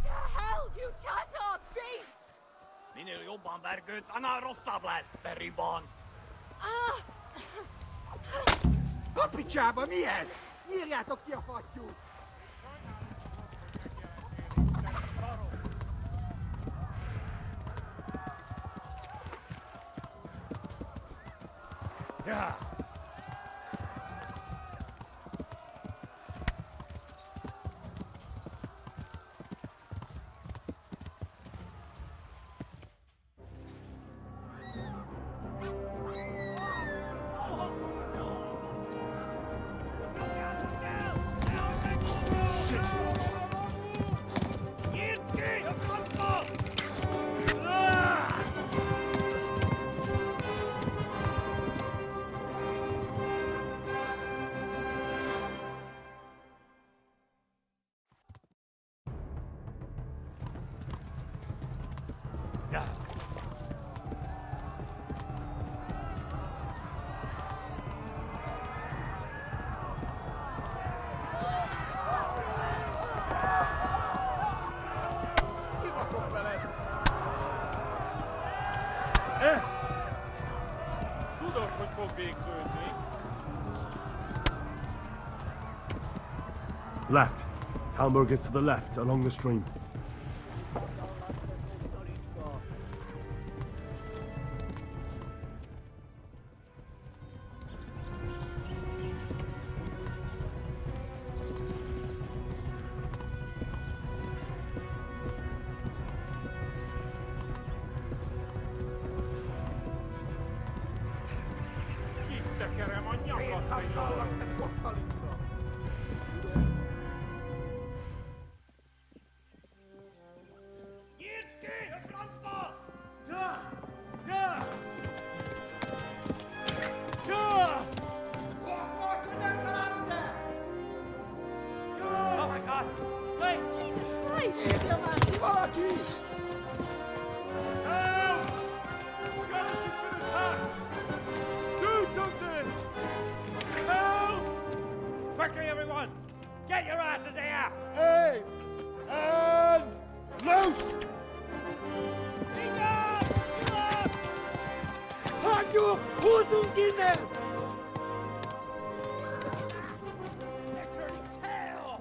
to hell, you charter beast! Minä jopa märkyt sana rossablas, peribont. A picsába, mi ez? Nyírjátok ki a fattyút! Ja. Tudod, hogy fog végződni? Left. Talmberg is to the left, along the stream. Tekerem a nyakat, te jól! Nyírt ki a francba! Ja! Ja! Ja! Oh my God! Wait! Jesus Christ! Érje már ki valaki! Help! Skeleton's been attacked! Do something! Help! Quickly, everyone! Get your asses here! Hey! And loose! Hagyjuk! Húzzunk innen! They're turning tail!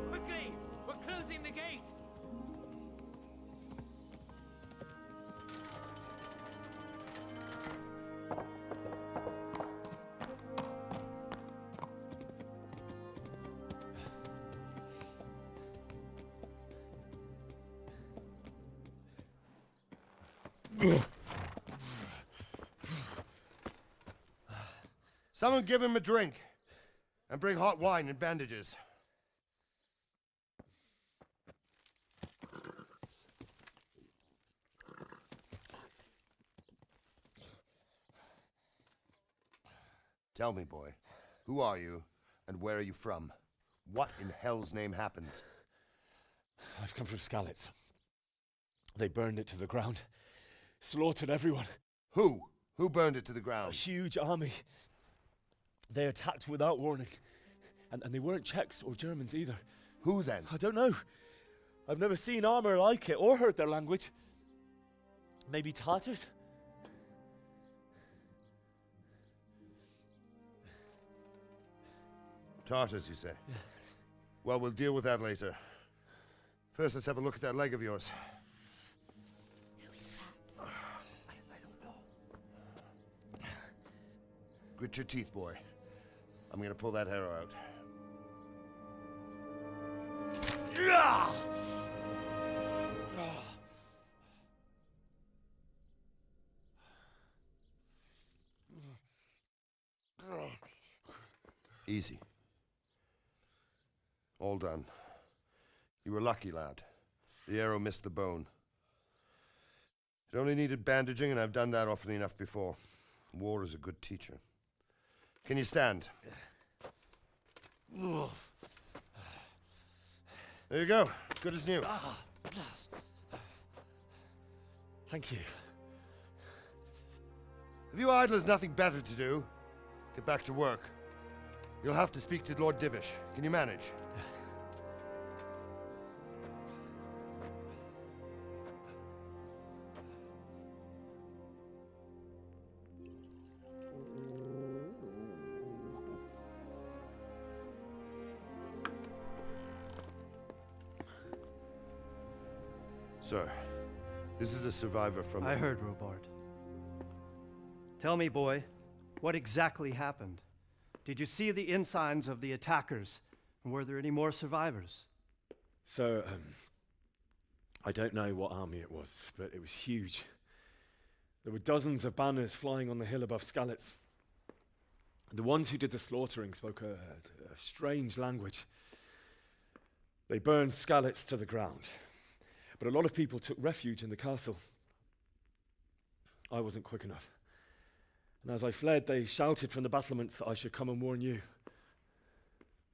Quickly! We're closing the gate! Someone give him a drink. And bring hot wine and bandages. Tell me, boy, who are you and where are you from? What in hell's name happened? I've come from Skalitz. They burned it to the ground. Slaughtered everyone. Who? Who burned it to the A ground? huge army. They attacked without warning. And they weren't Czechs or Germans either. Who then? I don't know. I've never seen armor like it or heard their language. Maybe Tatars? Tartars, you say? Yeah. Well, we'll deal with that later. First, let's have a look at that leg of yours. Who is that? I don't know. Grit your teeth, boy. I'm gonna pull that arrow out. Easy. All done. You were lucky, lad. The arrow missed the bone. It only needed bandaging, and I've done that often enough before. War is a good teacher. Can you stand? There you go. Good as new. Thank you. If you idlers nothing better to do, get back to work. You'll have to speak to Lord Divish. Can you manage? Sir, this is a survivor from... I heard, Robard. Tell me, boy, what exactly happened? Did you see the ensigns of the attackers? And were there any more survivors? So, I don't know what army it was, but it was huge. There were dozens of banners flying on the hill above Skalitz. The ones who did the slaughtering spoke a strange language. They burned Skalitz to the ground. But a lot of people took refuge in the castle. I wasn't quick enough. And as I fled, they shouted from the battlements that I should come and warn you.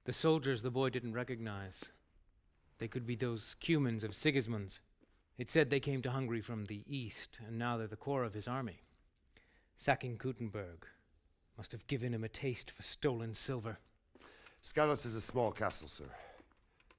The soldiers the boy didn't recognize. They could be those Cumans of Sigismund's. It said they came to Hungary from the east, and now they're the core of his army. Sacking Gutenberg must have given him a taste for stolen silver. Skalitz is a small castle, sir.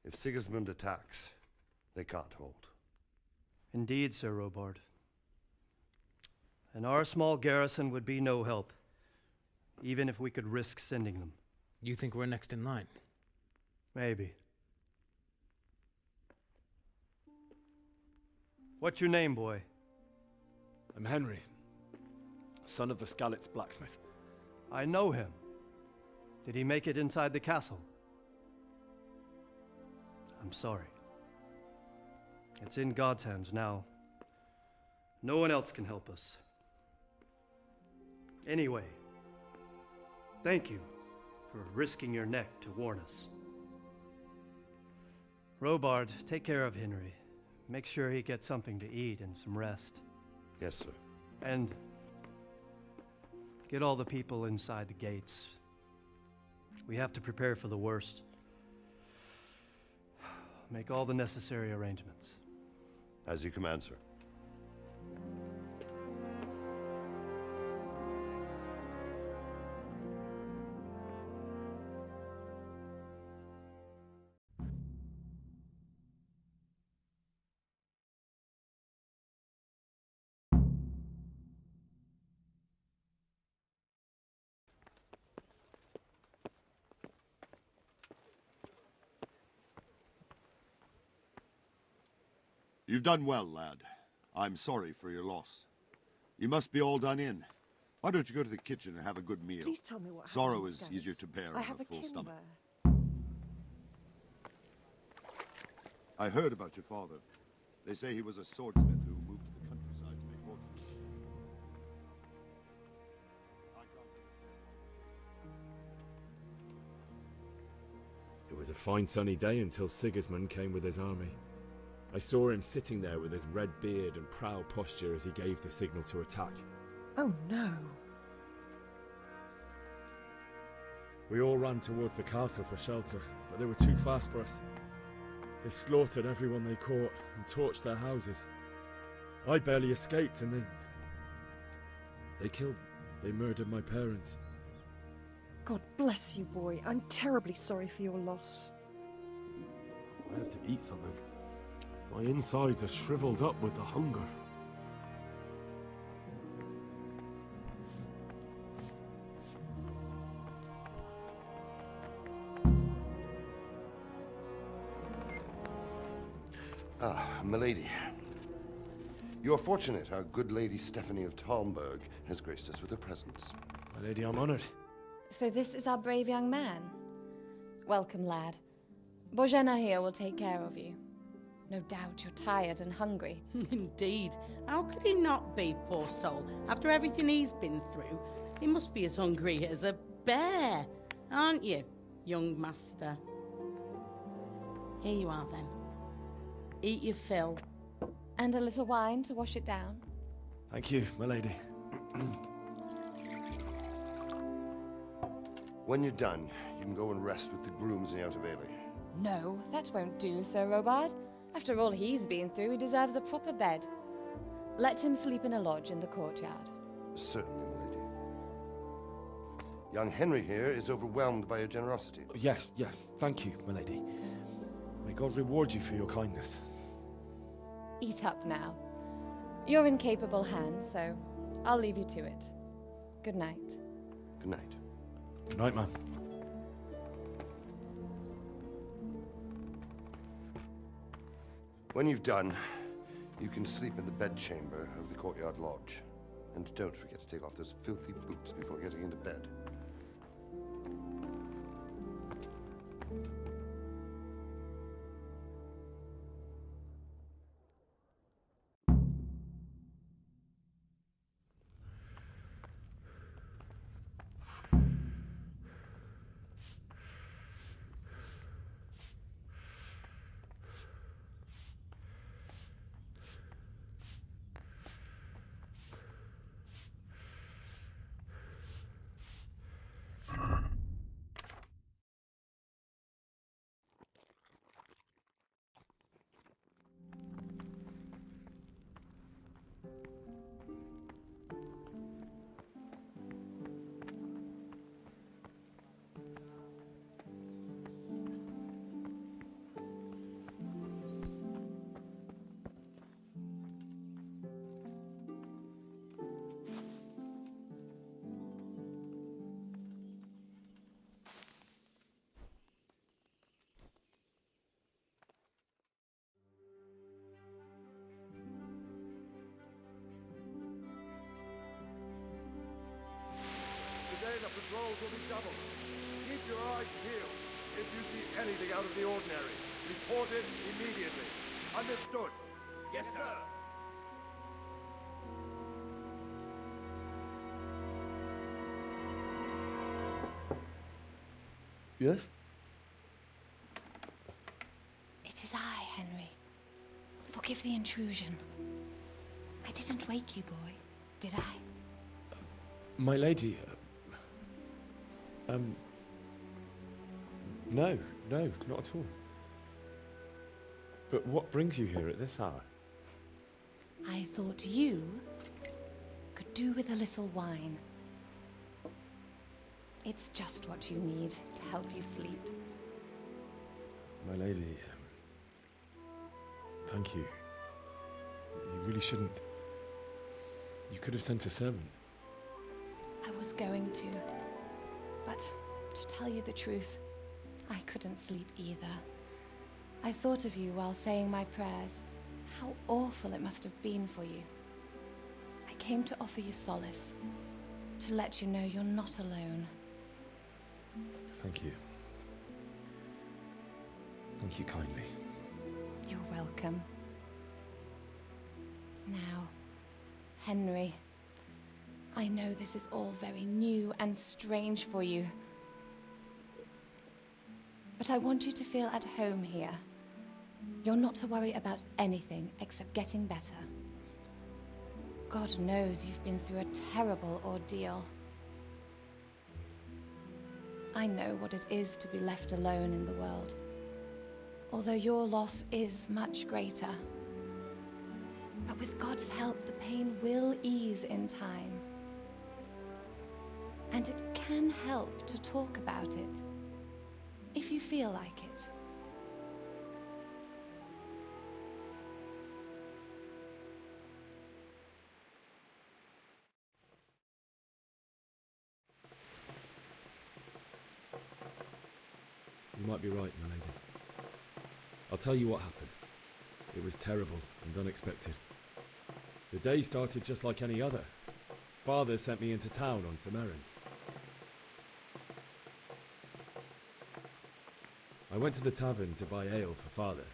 If Sigismund attacks, they can't hold. Indeed, Sir Robard. And our small garrison would be no help, even if we could risk sending them. You think we're next in line? Maybe. What's your name, boy? I'm Henry, son of the Skalitz blacksmith. I know him. Did he make it inside the castle? I'm sorry. It's in God's hands now. No one else can help us. Anyway, thank you for risking your neck to warn us. Robard, take care of Henry. Make sure he gets something to eat and some rest. Yes, sir. And get all the people inside the gates. We have to prepare for the worst. Make all the necessary arrangements. As you command, sir. You've done well, lad. I'm sorry for your loss. You must be all done in. Why don't you go to the kitchen and have a good meal? Please tell me what Sorrow happened, is Skalitz. easier to bear I on have a a full kin stomach. there. I heard about your father. They say he was a swordsmith who moved to the countryside to make fortunes. It was a fine sunny day until Sigismund came with his army. I saw him sitting there with his red beard and proud posture as he gave the signal to attack. Oh no. We all ran towards the castle for shelter, but they were too fast for us. They slaughtered everyone they caught and torched their houses. I barely escaped, and they murdered my parents. God bless you, boy. I'm terribly sorry for your loss. I have to eat something. My insides are shriveled up with the hunger. Ah, milady. You're fortunate our good lady Stephanie of Talmberg has graced us with her presence. My lady, I'm honored. So this is our brave young man. Welcome, lad. Bozhena here will take care of you. No doubt you're tired and hungry. Indeed. How could he not be, poor soul? After everything he's been through, he must be as hungry as a bear, aren't you, young master? Here you are, then. Eat your fill. And a little wine to wash it down. Thank you, my lady. When you're done, you can go and rest with the grooms in the Outer Bailey. No, that won't do, Sir Robard. After all he's been through, he deserves a proper bed. Let him sleep in a lodge in the courtyard. Certainly, milady. Young Henry here is overwhelmed by your generosity. Yes, yes, thank you, milady. May God reward you for your kindness. Eat up now. You're in capable hands, so I'll leave you to it. Good night. Good night. Good night, ma'am. When you've done, you can sleep in the bedchamber of the courtyard lodge. And don't forget to take off those filthy boots before getting into bed. Today the patrols will be doubled. Keep your eyes peeled. If you see anything out of the ordinary, report it immediately. Understood? Yes, sir. Yes? It is I, Henry. Forgive the intrusion. I didn't wake you, boy, did I? My lady, no, not at all. But what brings you here at this hour? I thought you could do with a little wine. It's just what you need to help you sleep. My lady, thank you. You really shouldn't. You could have sent a servant. I was going to, but to tell you the truth, I couldn't sleep either. I thought of you while saying my prayers. How awful it must have been for you. I came to offer you solace, to let you know you're not alone. Thank you. Thank you kindly. You're welcome. Now, Henry, I know this is all very new and strange for you. But I want you to feel at home here. You're not to worry about anything except getting better. God knows you've been through a terrible ordeal. I know what it is to be left alone in the world, although your loss is much greater. But with God's help, the pain will ease in time. And it can help to talk about it, if you feel like it. You might be right, my lady. I'll tell you what happened. It was terrible and unexpected. The day started just like any other. Father sent me into town on some errands. I went to the tavern to buy ale for Father.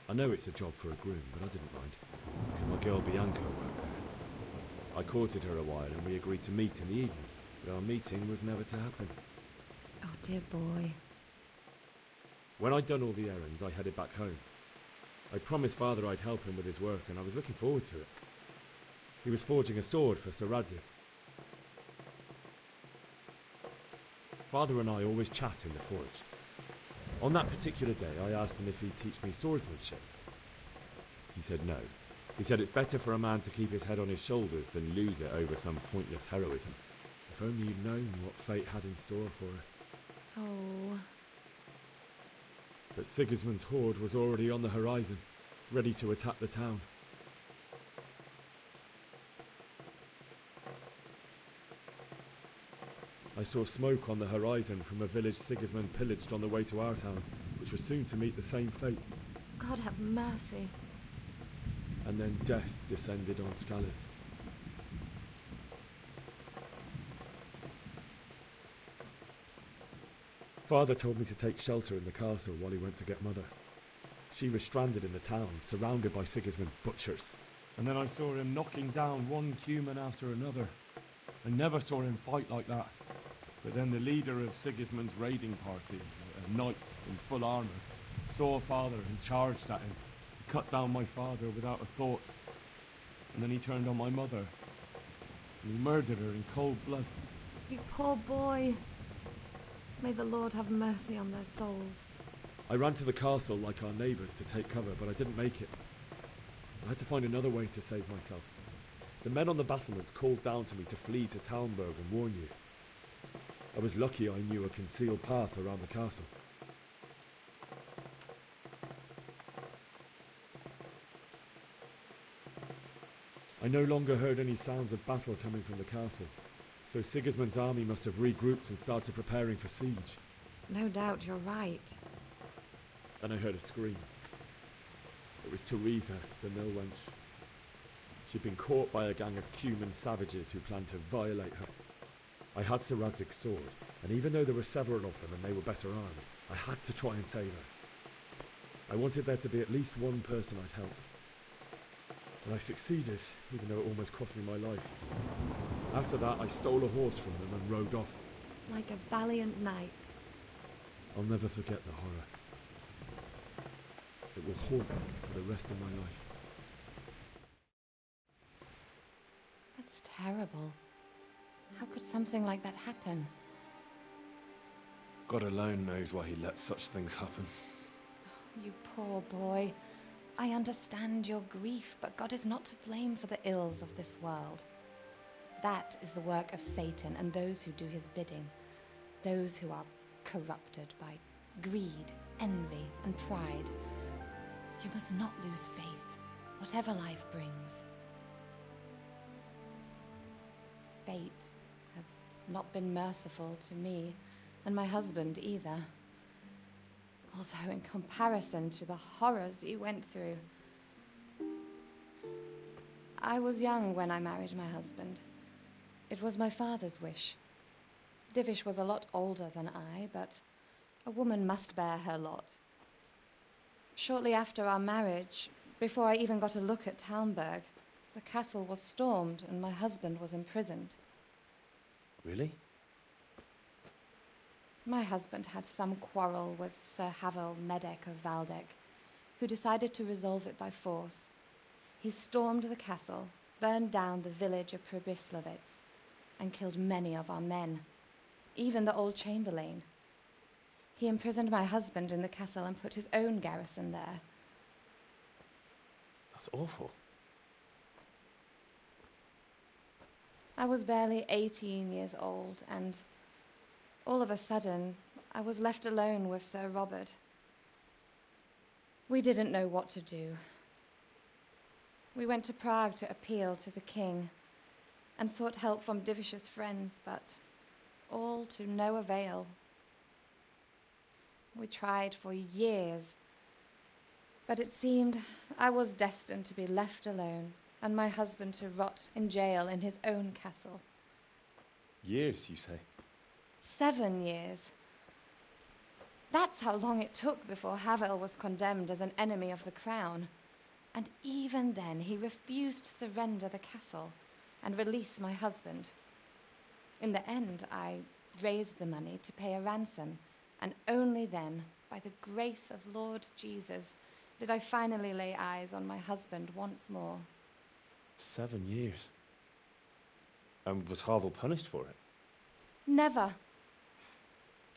I know it's a job for a groom, but I didn't mind, because my girl Bianca worked there. I courted her a while and we agreed to meet in the evening, but our meeting was never to happen. Oh, dear boy. When I'd done all the errands, I headed back home. I promised Father I'd help him with his work, and I was looking forward to it. He was forging a sword for Sir Radzik. Father and I always chat in the forge. On that particular day, I asked him if he'd teach me swordsmanship. He said no, He said it's better for a man to keep his head on his shoulders than lose it over some pointless heroism. If only you'd known what fate had in store for us. Oh. But Sigismund's horde was already on the horizon, ready to attack the town. I saw smoke on the horizon from a village Sigismund pillaged on the way to our town, which was soon to meet the same fate. God have mercy. And then death descended on Skalitz. Father told me to take shelter in the castle while he went to get Mother. She was stranded in the town, surrounded by Sigismund's butchers. And then I saw him knocking down one human after another. I never saw him fight like that. But then the leader of Sigismund's raiding party, a knight in full armour, saw Father and charged at him. He cut down my father without a thought. And then he turned on my mother. And he murdered her in cold blood. You poor boy. May the Lord have mercy on their souls. I ran to the castle like our neighbours to take cover, but I didn't make it. I had to find another way to save myself. The men on the battlements called down to me to flee to Talmberg and warn you. I was lucky I knew a concealed path around the castle. I no longer heard any sounds of battle coming from the castle, so Sigismund's army must have regrouped and started preparing for siege. No doubt you're right. Then I heard a scream. It was Teresa, the mill wench. She'd been caught by a gang of Cuman savages who planned to violate her. I had Sir Radzig's sword, and even though there were several of them and they were better armed, I had to try and save her. I wanted there to be at least one person I'd helped. And I succeeded, even though it almost cost me my life. After that, I stole a horse from them and rode off. Like a valiant knight. I'll never forget the horror. It will haunt me for the rest of my life. That's terrible. How could something like that happen? God alone knows why he lets such things happen. Oh, you poor boy. I understand your grief, but God is not to blame for the ills of this world. That is the work of Satan and those who do his bidding. Those who are corrupted by greed, envy, and pride. You must not lose faith, whatever life brings. Fate has not been merciful to me, and my husband either. Although in comparison to the horrors you went through. I was young when I married my husband. It was my father's wish. Divish was a lot older than I, but a woman must bear her lot. Shortly after our marriage, before I even got a look at Talmberg, the castle was stormed and my husband was imprisoned. Really? My husband had some quarrel with Sir Havel Medek of Valdek, who decided to resolve it by force. He stormed the castle, burned down the village of Pribyslavitz, and killed many of our men, even the old chamberlain. He imprisoned my husband in the castle and put his own garrison there. That's awful. I was barely 18 years old, and all of a sudden, I was left alone with Sir Robert. We didn't know what to do. We went to Prague to appeal to the king and sought help from Divish's friends, but all to no avail. We tried for years, but it seemed I was destined to be left alone and my husband to rot in jail in his own castle. Years, you say? 7 years. That's how long it took before Havel was condemned as an enemy of the crown. And even then, he refused to surrender the castle and release my husband. In the end, I raised the money to pay a ransom, and only then, by the grace of Lord Jesus, did I finally lay eyes on my husband once more. 7 years? And was Havel punished for it? Never.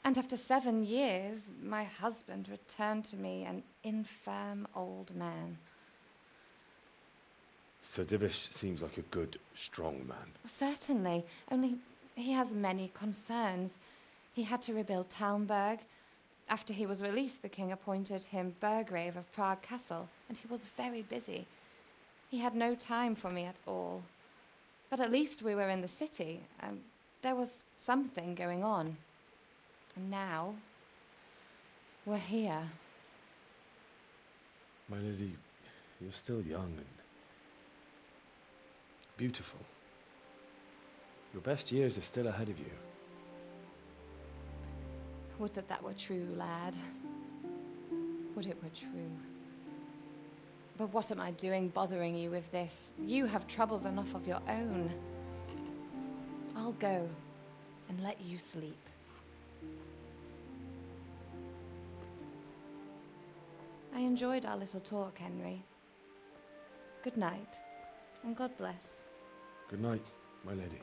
And after 7 years, my husband returned to me an infirm old man. Sir Divish seems like a good, strong man. Certainly, only he has many concerns. He had to rebuild Talmberg. After he was released, the king appointed him Burgrave of Prague Castle, and he was very busy. He had no time for me at all. But at least we were in the city, and there was something going on. And now, we're here. My lady, you're still young and beautiful. Your best years are still ahead of you. Would that that were true, lad. Would it were true. But what am I doing bothering you with this? You have troubles enough of your own. I'll go and let you sleep. I enjoyed our little talk, Henry. Good night, and God bless. Good night, my lady.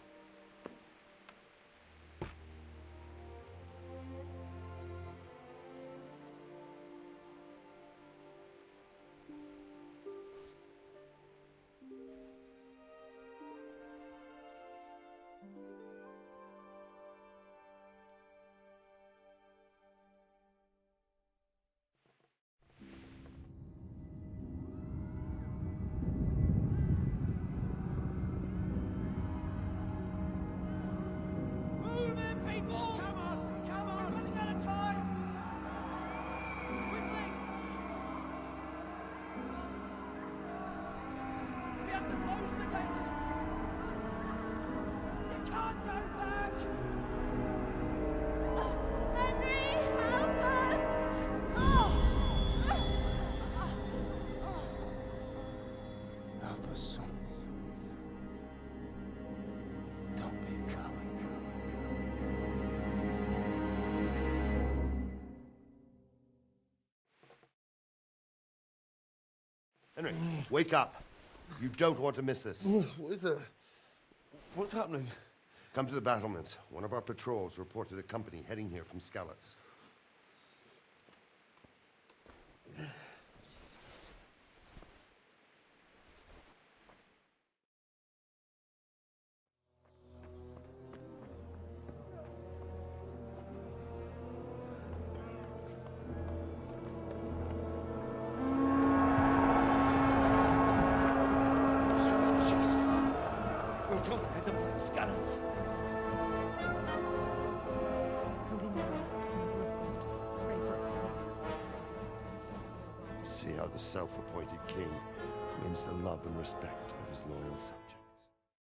Henry, wake up. You don't want to miss this. What is it? What's happening? Come to the battlements. One of our patrols reported a company heading here from Skalitz. See how the self-appointed king wins the love and respect of his loyal subjects.